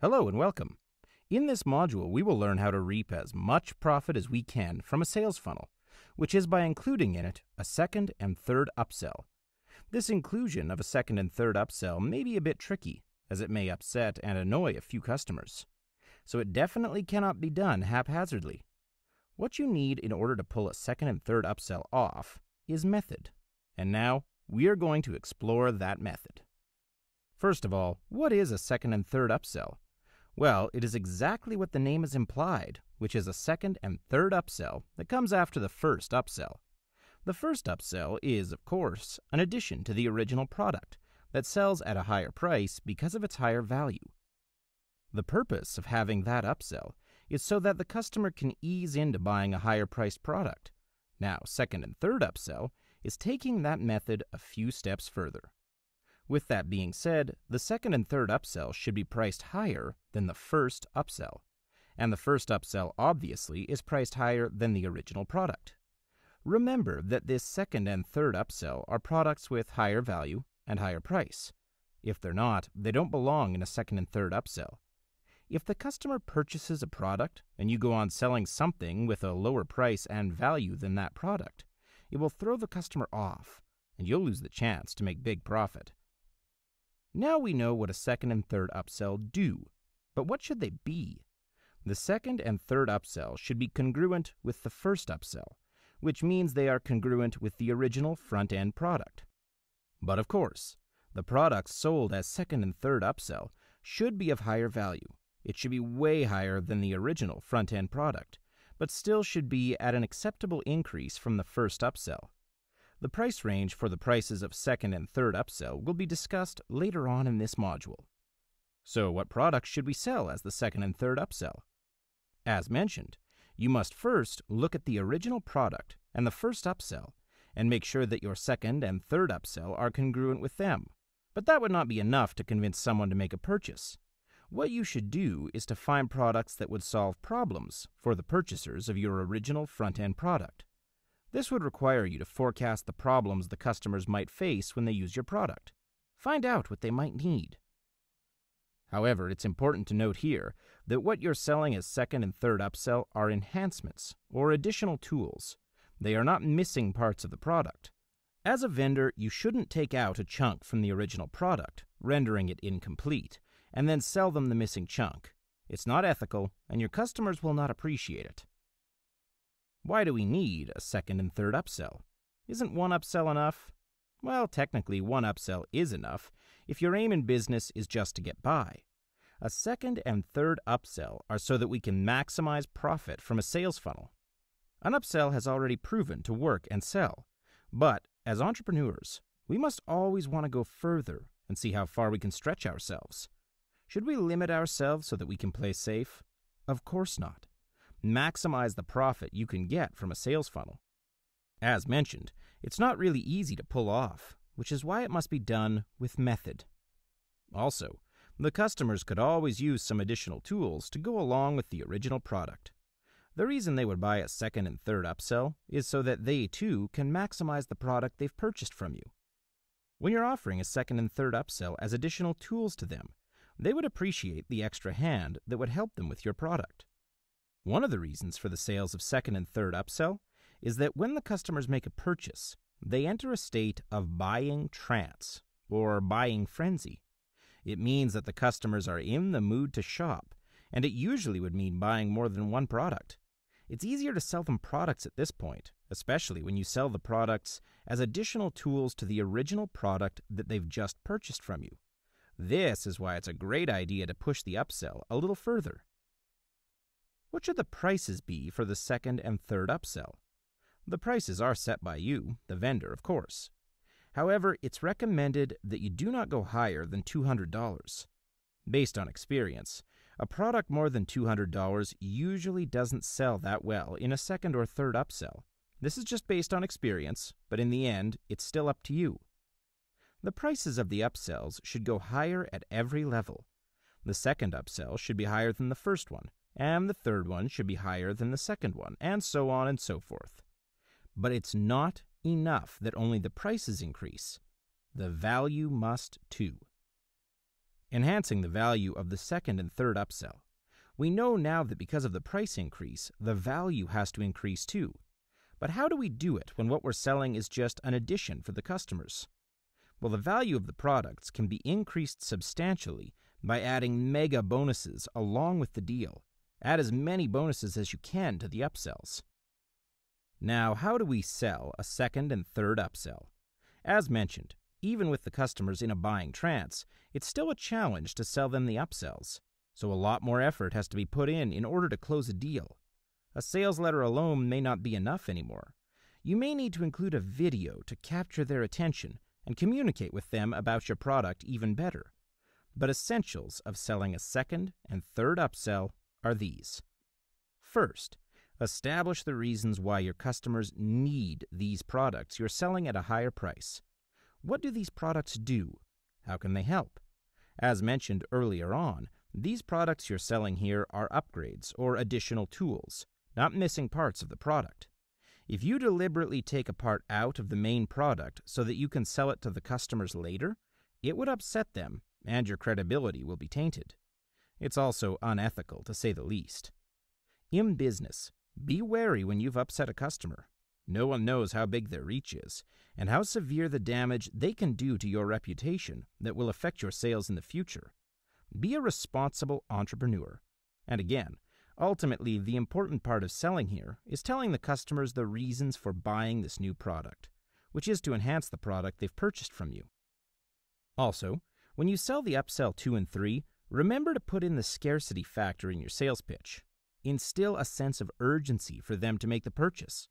Hello and welcome. In this module, we will learn how to reap as much profit as we can from a sales funnel, which is by including in it a second and third upsell. This inclusion of a second and third upsell may be a bit tricky, as it may upset and annoy a few customers. So it definitely cannot be done haphazardly. What you need in order to pull a second and third upsell off is method. And now, we are going to explore that method. First of all, what is a second and third upsell? Well, it is exactly what the name is implied, which is a second and third upsell that comes after the first upsell. The first upsell is, of course, an addition to the original product that sells at a higher price because of its higher value. The purpose of having that upsell is so that the customer can ease into buying a higher priced product. Now, second and third upsell is taking that method a few steps further. With that being said, the second and third upsell should be priced higher than the first upsell, and the first upsell obviously is priced higher than the original product. Remember that this second and third upsell are products with higher value and higher price. If they're not, they don't belong in a second and third upsell. If the customer purchases a product and you go on selling something with a lower price and value than that product, it will throw the customer off, and you'll lose the chance to make big profit. Now we know what a second and third upsell do, but what should they be? The second and third upsell should be congruent with the first upsell, which means they are congruent with the original front-end product. But of course, the products sold as second and third upsell should be of higher value. It should be way higher than the original front-end product, but still should be at an acceptable increase from the first upsell. The price range for the prices of second and third upsell will be discussed later on in this module. So what products should we sell as the second and third upsell? As mentioned, you must first look at the original product and the first upsell and make sure that your second and third upsell are congruent with them. But that would not be enough to convince someone to make a purchase. What you should do is to find products that would solve problems for the purchasers of your original front-end product. This would require you to forecast the problems the customers might face when they use your product. Find out what they might need. However, it's important to note here that what you're selling as second and third upsell are enhancements or additional tools. They are not missing parts of the product. As a vendor, you shouldn't take out a chunk from the original product, rendering it incomplete, and then sell them the missing chunk. It's not ethical, and your customers will not appreciate it. Why do we need a second and third upsell? Isn't one upsell enough? Well, technically, one upsell is enough if your aim in business is just to get by. A second and third upsell are so that we can maximize profit from a sales funnel. An upsell has already proven to work and sell, but as entrepreneurs, we must always want to go further and see how far we can stretch ourselves. Should we limit ourselves so that we can play safe? Of course not. Maximize the profit you can get from a sales funnel. As mentioned, it's not really easy to pull off, which is why it must be done with method. Also, the customers could always use some additional tools to go along with the original product. The reason they would buy a second and third upsell is so that they too can maximize the product they've purchased from you. When you're offering a second and third upsell as additional tools to them, they would appreciate the extra hand that would help them with your product. One of the reasons for the sales of second and third upsell is that when the customers make a purchase, they enter a state of buying trance or buying frenzy. It means that the customers are in the mood to shop, and it usually would mean buying more than one product. It's easier to sell them products at this point, especially when you sell the products as additional tools to the original product that they've just purchased from you. This is why it's a great idea to push the upsell a little further. What should the prices be for the second and third upsell? The prices are set by you, the vendor, of course. However, it's recommended that you do not go higher than $200. Based on experience, a product more than $200 usually doesn't sell that well in a second or third upsell. This is just based on experience, but in the end, it's still up to you. The prices of the upsells should go higher at every level. The second upsell should be higher than the first one, and the third one should be higher than the second one, and so on and so forth. But it's not enough that only the prices increase. The value must too. enhancing the value of the second and third upsell. We know now that because of the price increase, the value has to increase too. But how do we do it when what we're selling is just an addition for the customers? Well, the value of the products can be increased substantially by adding mega bonuses along with the deal. Add as many bonuses as you can to the upsells. Now, how do we sell a second and third upsell? As mentioned, even with the customers in a buying trance, it's still a challenge to sell them the upsells. So a lot more effort has to be put in order to close a deal. A sales letter alone may not be enough anymore. You may need to include a video to capture their attention and communicate with them about your product even better. But essentials of selling a second and third upsell are these. First, establish the reasons why your customers need these products you're selling at a higher price. What do these products do? How can they help? As mentioned earlier on, these products you're selling here are upgrades or additional tools, not missing parts of the product. If you deliberately take a part out of the main product so that you can sell it to the customers later, it would upset them and your credibility will be tainted. It's also unethical, to say the least. In business, be wary when you've upset a customer. No one knows how big their reach is and how severe the damage they can do to your reputation that will affect your sales in the future. Be a responsible entrepreneur. And again, ultimately, the important part of selling here is telling the customers the reasons for buying this new product, which is to enhance the product they've purchased from you. Also, when you sell the upsell 2 and 3, remember to put in the scarcity factor in your sales pitch. Instill a sense of urgency for them to make the purchase.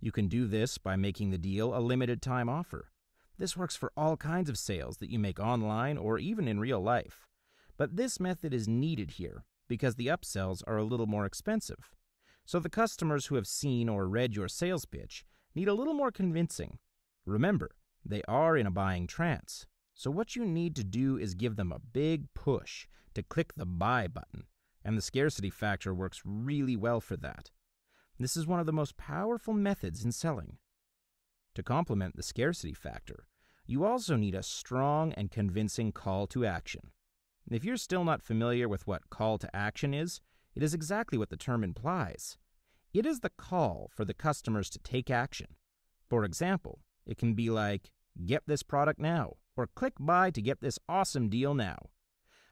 You can do this by making the deal a limited time offer. This works for all kinds of sales that you make online or even in real life. But this method is needed here because the upsells are a little more expensive. So the customers who have seen or read your sales pitch need a little more convincing. Remember, they are in a buying trance. So what you need to do is give them a big push to click the buy button, and the scarcity factor works really well for that. This is one of the most powerful methods in selling. To complement the scarcity factor, you also need a strong and convincing call to action. If you're still not familiar with what call to action is, it is exactly what the term implies. It is the call for the customers to take action. For example, it can be like, "Get this product now," or "Click buy to get this awesome deal now."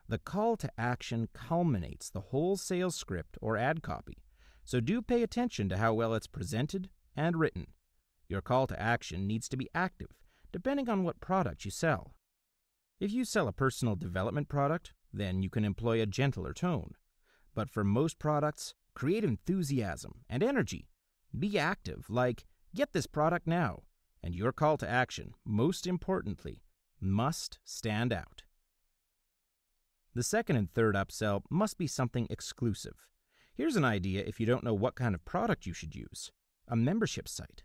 The call to action culminates the whole sales script or ad copy, so do pay attention to how well it's presented and written. Your call to action needs to be active, depending on what product you sell. If you sell a personal development product, then you can employ a gentler tone. But for most products, create enthusiasm and energy. Be active, like, "Get this product now," and your call to action, most importantly, must stand out. The second and third upsell must be something exclusive. Here's an idea if you don't know what kind of product you should use: a membership site.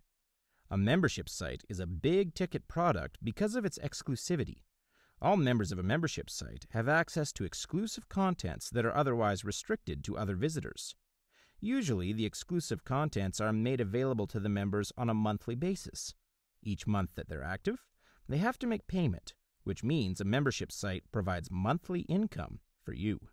A membership site is a big-ticket product because of its exclusivity. All members of a membership site have access to exclusive contents that are otherwise restricted to other visitors. Usually, the exclusive contents are made available to the members on a monthly basis. Each month that they're active, they have to make payment, which means a membership site provides monthly income for you.